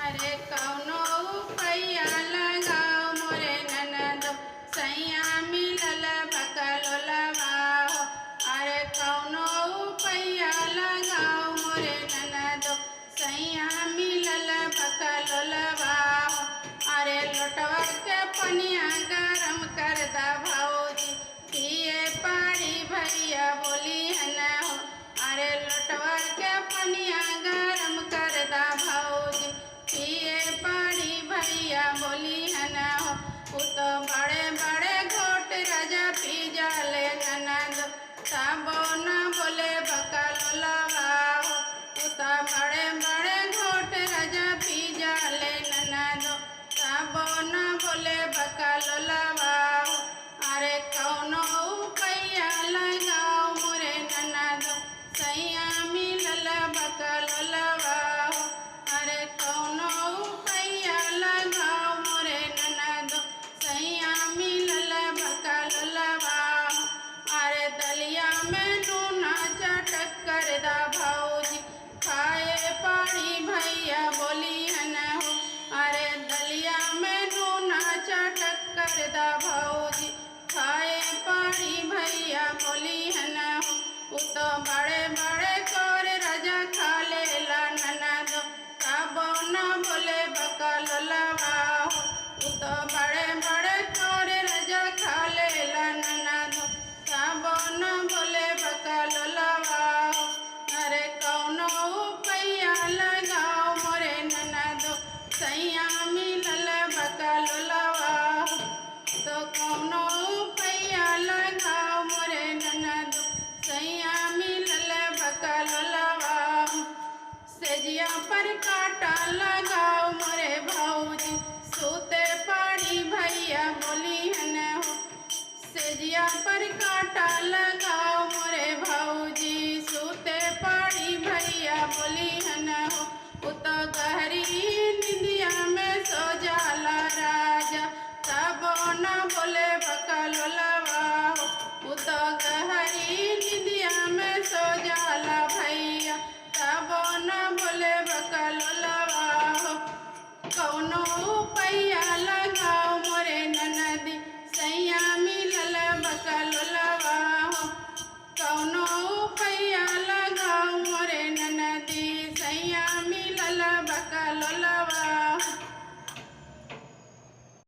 अरे कौनो पैया लगाओ मोरे ननदो सैया मिलल बकलोलवा हो। अरे कौनो पैया लगाओ मोरे ननदो सैया मिलल बकलोलवा हो। अरे लोटवा के पनिया गरम कर दा भौजी पिए पाड़ी भैया बोली है न हो। अरे लोटवा के पनिया गरम कर दा भौजी पिए पाड़ी भैया बोली है न हो। उ तो बड़े बड़े घोट राजा पी जाले ननद तबो न बोले बकलोलवा हो। उ तो बड़े बड़े घोट राजा पी जाले ननद तबो न बोले बकलोलवा हो। अरे कौनो पैया लगाओ मोरे ननद सैया मिलल बकलोलवा हो। अरे कौनो पैया लगाओ मोरे ननद सैया मिलल बकलोलवा हो। अरे दलिया में नूना चटक कर दा भौजी खाए पाड़ी भैया बोली है न हो। अरे दलिया में नूना चटक कर दा